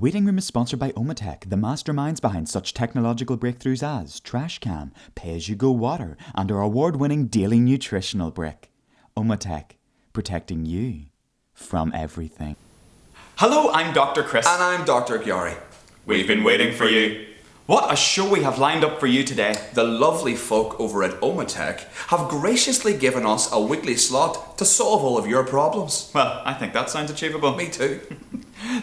Waiting Room is sponsored by Omatech, the masterminds behind such technological breakthroughs as Trashcam, Pay-As-You-Go Water, and our award-winning daily nutritional brick. Omatech, protecting you from everything. Hello, I'm Dr. Chris. And I'm Dr. Gyari. We've been waiting for you. What a show we have lined up for you today. The lovely folk over at Omatech have graciously given us a weekly slot to solve all of your problems. Well, I think that sounds achievable. Me too.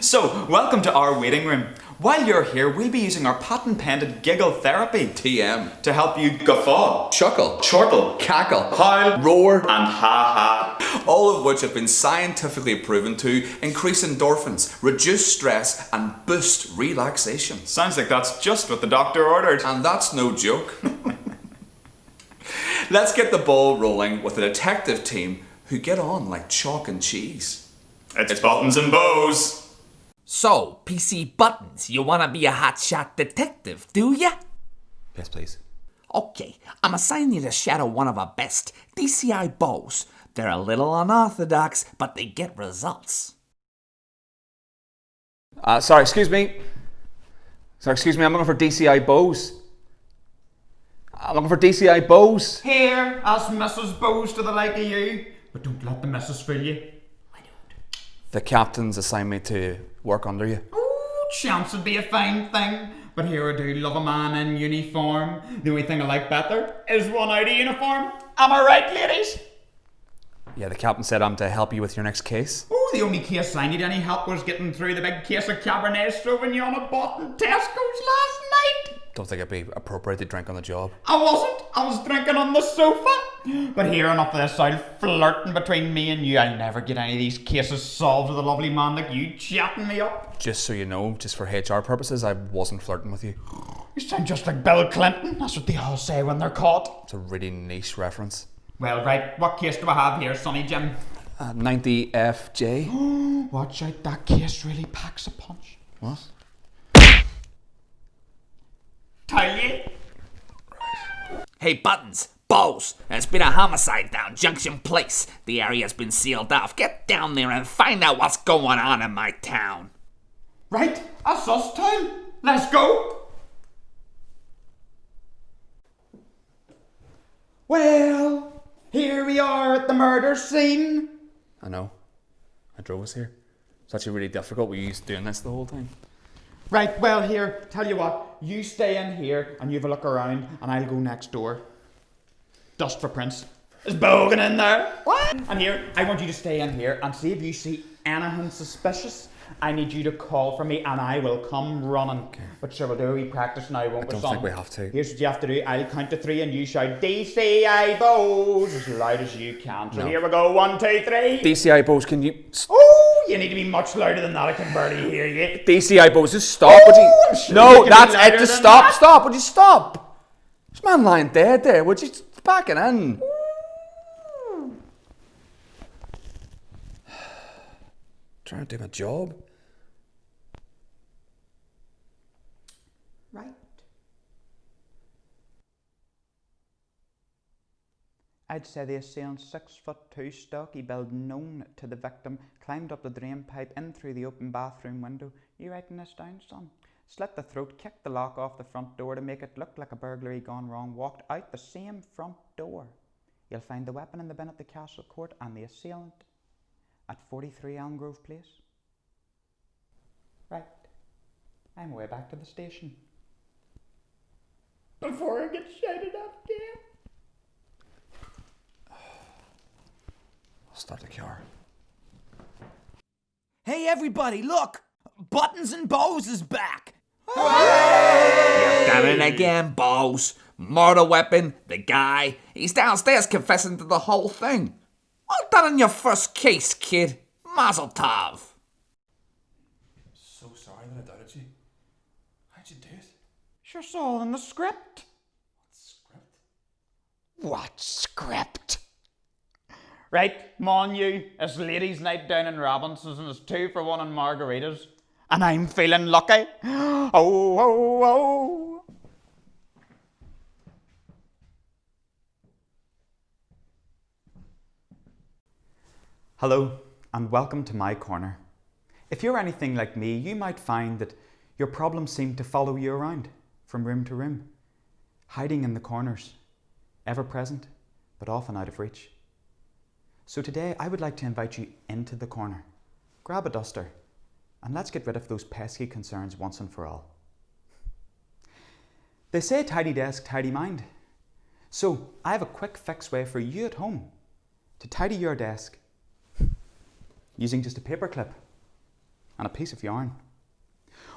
So, welcome to our waiting room. While you're here, we'll be using our patent-pending giggle therapy TM. to help you guffaw, Chuckle. chortle, Cackle. howl, Roar. and ha-ha. All of which have been scientifically proven to increase endorphins, reduce stress, and boost relaxation. Sounds like that's just what the doctor ordered. And that's no joke. Let's get the ball rolling with the detective team who get on like chalk and cheese. It's buttons and bows. So, PC Buttons, you wanna be a hotshot detective, do ya? Yes, please. Okay, I'm assigning you to shadow one of our best, DCI bows. They're a little unorthodox, but they get results. Sorry, excuse me, I'm looking for DCI Bose. Here, as Mrs. Bose to the like of you. But don't let the missus fool you. The captain's assigned me to work under you. Ooh, chance would be a fine thing. But here I do love a man in uniform. The only thing I like better is one out of uniform. Am I right, ladies? Yeah, the captain said I'm to help you with your next case. Oh, the only case I need any help was getting through the big case of Cabernet Sauvignon I bought in Tesco's last night. Don't think it'd be appropriate to drink on the job. I wasn't. I was drinking on the sofa. But here enough of this old flirting between me and you. I'll never get any of these cases solved with a lovely man like you chatting me up. Just so you know, just for HR purposes, I wasn't flirting with you. You sound just like Bill Clinton. That's what they all say when they're caught. It's a really niche reference. Well, right. What case do I have here, Sonny Jim? 90FJ. Watch out. That case really packs a punch. What? Tell you. Hey, Buttons, bows, there's been a homicide down Junction Place. The area's been sealed off. Get down there and find out what's going on in my town. Right. That's us time. Let's go. Well, here we are at the murder scene. I know. I drove us here. It's actually really difficult. We used doing this the whole time. Right, well here, tell you what, you stay in here and you have a look around and I'll go next door. Dust for Prince. Is Bogan in there? What? And here, I want you to stay in here and see if you see anything suspicious. I need you to call for me and I will come running. Okay. But sure, we'll do a wee practice now, won't we, I don't think we have to. Here's what you have to do. I'll count to 3 and you shout DCI Bows as loud as you can. So here we go, 1, 2, 3. DCI Bose, can you... Oh, you need to be much louder than that. I can barely hear you. DCI Bose, just stop. Would you... I'm sure No, you can that's be it. louder Just than stop. that. Stop. Would you stop? This man lying dead there. Would you back it in? Trying to do my job. Right. I'd say the assailant's 6'2" stocky build known to the victim climbed up the drain pipe in through the open bathroom window. You writing this down, son? Slit the throat, kicked the lock off the front door to make it look like a burglary gone wrong, walked out the same front door. You'll find the weapon in the bin at the Castle Court and the assailant at 43 Elm Grove Place. Right. I'm way back to the station. Before I get shouted at again. I'll start the car. Hey, everybody, look! Buttons and Bows is back! You've done it again, Bows. Murder weapon, the guy. He's downstairs confessing to the whole thing. Well done on your first case, kid. Mazel tov. So sorry that I doubted you. How'd you do it? Sure, it's all in the script. Script? What script? Right, come on you. It's ladies' night down in Robinson's and it's 2 for 1 on margaritas. And I'm feeling lucky. Oh, oh, oh. Hello, and welcome to my corner. If you're anything like me, you might find that your problems seem to follow you around from room to room, hiding in the corners, ever present, but often out of reach. So today I would like to invite you into the corner. Grab a duster and let's get rid of those pesky concerns once and for all. They say tidy desk, tidy mind. So I have a quick fix way for you at home to tidy your desk using just a paper clip and a piece of yarn.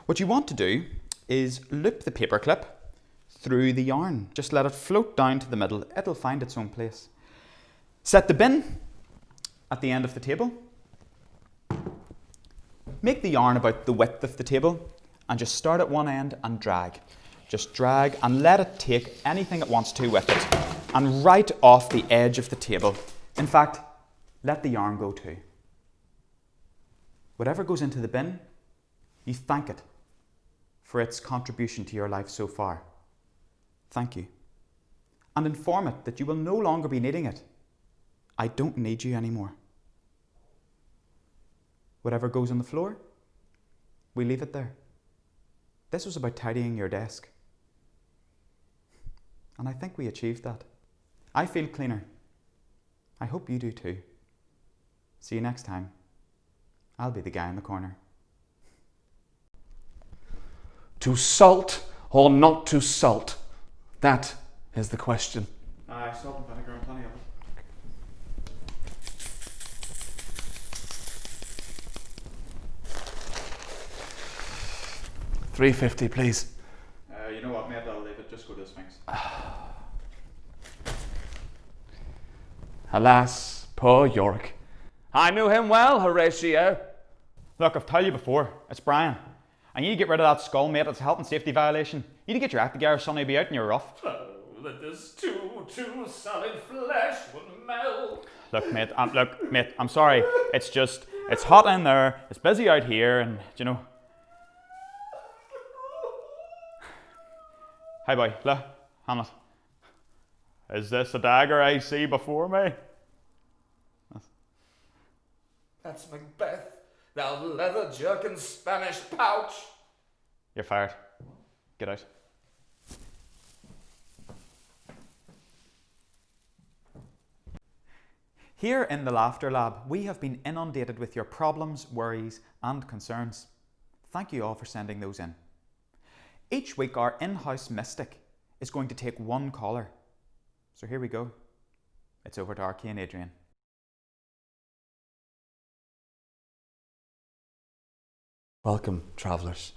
What you want to do is loop the paper clip through the yarn. Just let it float down to the middle. It'll find its own place. Set the bin at the end of the table. Make the yarn about the width of the table and just start at one end and drag. Just drag and let it take anything it wants to with it and right off the edge of the table. In fact, let the yarn go too. Whatever goes into the bin, you thank it for its contribution to your life so far. Thank you. And inform it that you will no longer be needing it. I don't need you anymore. Whatever goes on the floor, we leave it there. This was about tidying your desk. And I think we achieved that. I feel cleaner. I hope you do too. See you next time. I'll be the guy in the corner. To salt or not to salt? That is the question. Salt and vinegar and plenty of it. $3.50, please. You know what, mate? I'll leave it. Just go to the Sphinx. Alas, poor York. I knew him well, Horatio. Look, I've told you before. It's Brian. I need to get rid of that skull, mate. It's a health and safety violation. You need to get your act together, son. You'll be out in your rough. Oh, that this too solid flesh would melt. Look, mate, I'm sorry. It's hot in there. It's busy out here, and you know. Hi, boy. Look, Hamlet. Is this the dagger I see before me? That's Macbeth, thou leather-jerking Spanish pouch. You're fired. Get out. Here in the Laughter Lab, we have been inundated with your problems, worries, and concerns. Thank you all for sending those in. Each week, our in-house mystic is going to take one caller. So here we go. It's over to Arcane Adrian. Welcome, travellers.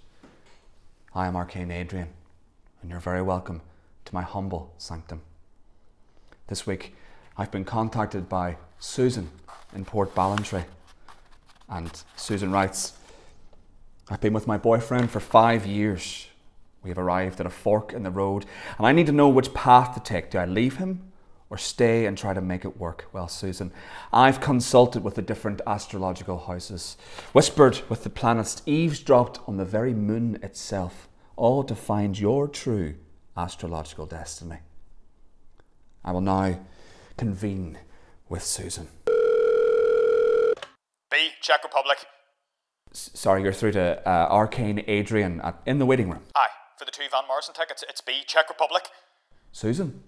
I am Arcane Adrian, and you're very welcome to my humble sanctum. This week, I've been contacted by Susan in Port Ballantrae, and Susan writes, I've been with my boyfriend for 5 years. We have arrived at a fork in the road, and I need to know which path to take. Do I leave him or stay and try to make it work? Well, Susan, I've consulted with the different astrological houses, whispered with the planets, eavesdropped on the very moon itself, all to find your true astrological destiny. I will now convene with Susan. B, Czech Republic. Sorry, you're through to Arcane Adrian in the waiting room. Aye, for the 2 Van Morrison tickets, it's B, Czech Republic. Susan?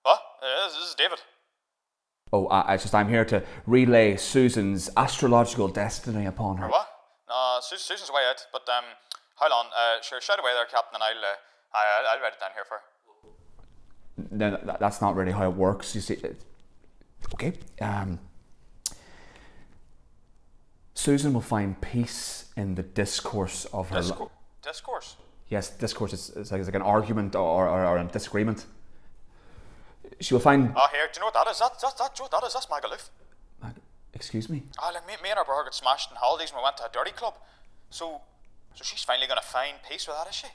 What? This is David. Oh, I'm here to relay Susan's astrological destiny upon her. What? No, Susan's way out, but hold on. Sure, shout away there, Captain, and I'll write it down here for her. No, that's not really how it works, you see. Okay. Susan will find peace in the discourse of her life. Discourse? Yes, discourse is like an argument or a disagreement. She will find... Oh, here, do you know what that is? That's Magaluf. Excuse me? Oh, like me and her brother got smashed in holidays and we went to a dirty club. So she's finally going to find peace with that, is she?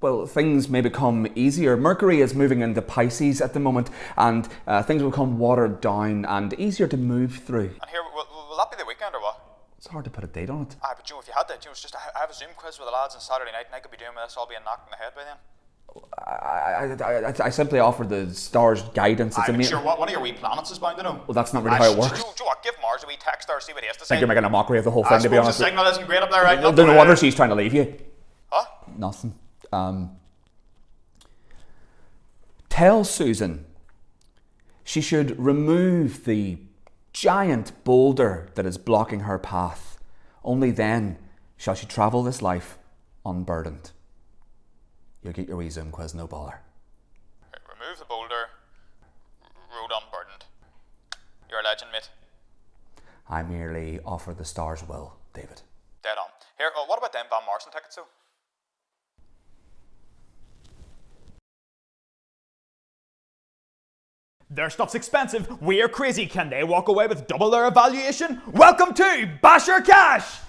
Well, things may become easier. Mercury is moving into Pisces at the moment, and things will become watered down and easier to move through. And here, will that be the weekend or what? It's hard to put a date on it. Aye, but if you had to, it's just I have a Zoom quiz with the lads on Saturday night, and I could be doing this all being knocked in the head by then. I simply offer the stars guidance. Aye, sure, one of your wee planets is bound to know. Well, that's not really how it works. Joe, Give Mars a wee text or see what he has to I say. think you're making a mockery of the whole I thing, to be suppose honest. the signal isn't great up there, right? No wonder she's trying to leave you. Huh? Nothing. Tell Susan she should remove the giant boulder that is blocking her path. Only then shall she travel this life unburdened. You'll get your wee Zoom quiz, no bother. Remove the boulder. Road unburdened. You're a legend, mate. I merely offer the stars will, David. Dead on. Here, what about them Van Morrison tickets, though? Their stuff's expensive. We're crazy. Can they walk away with double their evaluation? Welcome to Bash or Cash!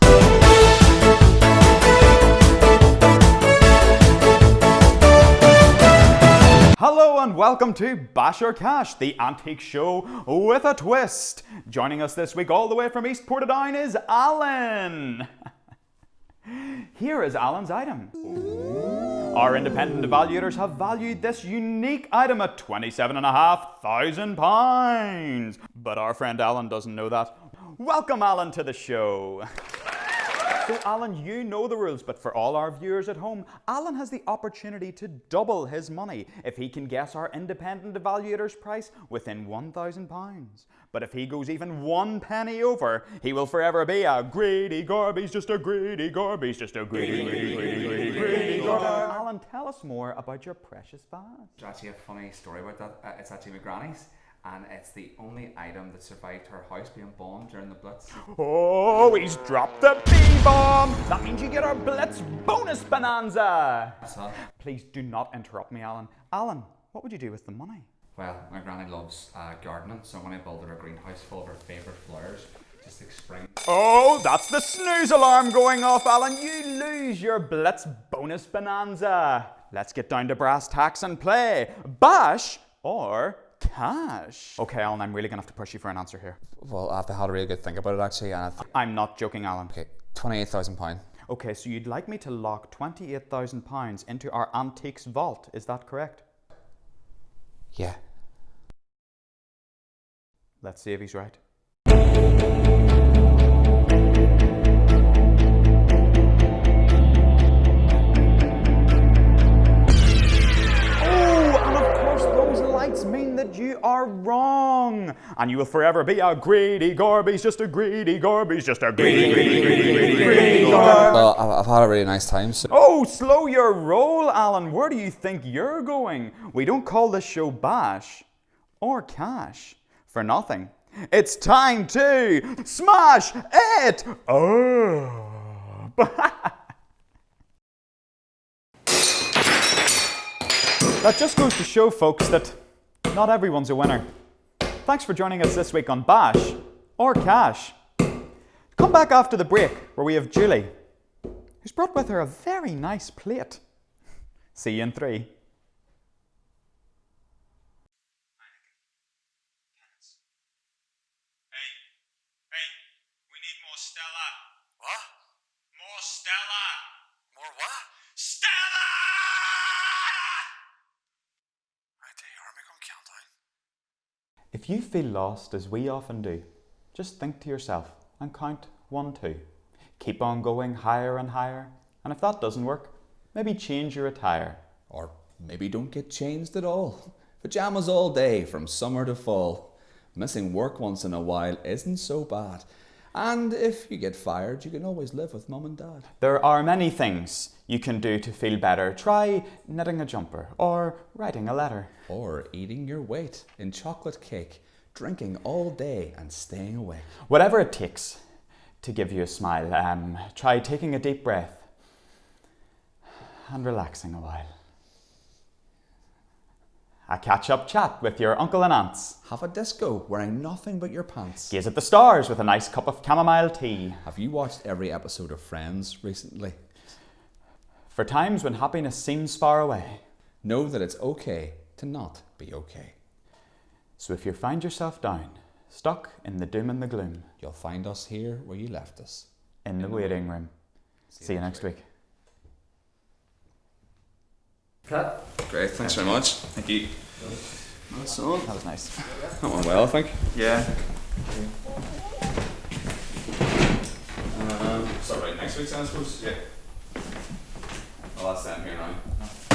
Hello and welcome to Bash or Cash, the antique show with a twist. Joining us this week all the way from East Portadown is Alan. Here is Alan's item. Our independent evaluators have valued this unique item at £27,500. But our friend Alan doesn't know that. Welcome, Alan, to the show. So, Alan, you know the rules, but for all our viewers at home, Alan has the opportunity to double his money if he can guess our independent evaluator's price within £1,000. But if he goes even 1 penny over, he will forever be a greedy Garby's just a greedy Garby's just a greedy Garby. Alan, tell us more about your precious vase. There's actually a funny story about that. It's actually my granny's, and it's the only item that survived her house being bombed during the Blitz. Oh, he's dropped the B-bomb! That means you get our Blitz bonus bonanza! Please do not interrupt me, Alan. Alan, what would you do with the money? Well, my granny loves gardening, so I'm going to build her a greenhouse full of her favourite flowers. Just like spring. Oh, that's the snooze alarm going off, Alan. You lose your Blitz bonus bonanza. Let's get down to brass tacks and play. Bash or cash? Okay, Alan, I'm really going to have to push you for an answer here. Well, I've had a really good think about it, actually, and I'm not joking, Alan. okay, £28,000. Okay, so you'd like me to lock £28,000 into our antiques vault, is that correct? Yeah. Let's see if he's right. Mean that you are wrong, and you will forever be a greedy Garby's just a greedy Garby's just a greedy Garby. Well, I've had a really nice time, so... Oh, slow your roll, Alan. Where do you think you're going? We don't call this show Bash or Cash for nothing. It's time to smash it! Oh. That just goes to show, folks, that not everyone's a winner. Thanks for joining us this week on Bash or Cash. Come back after the break where we have Julie, who's brought with her a very nice plate. See you in 3. Hey, we need more Stella. What? More Stella. More what? Stella! Right there, are we going countdown? If you feel lost, as we often do, just think to yourself and count 1, 2. Keep on going higher and higher, and if that doesn't work, maybe change your attire. Or maybe don't get changed at all. Pajamas all day, from summer to fall. Missing work once in a while isn't so bad. And if you get fired, you can always live with mum and dad. There are many things you can do to feel better. Try knitting a jumper or writing a letter. Or eating your weight in chocolate cake, drinking all day and staying awake. Whatever it takes to give you a smile. Try taking a deep breath and relaxing a while. A catch-up chat with your uncle and aunts. Have a disco wearing nothing but your pants. Gaze at the stars with a nice cup of chamomile tea. Have you watched every episode of Friends recently? For times when happiness seems far away. Know that it's okay to not be okay. So if you find yourself down, stuck in the doom and the gloom, You'll find us here where you left us. in the waiting room. See you next week. Great, thanks very much. Thank you. That was nice. That went well, I think. Yeah. next week, I suppose. Yeah. Well, that's them here now.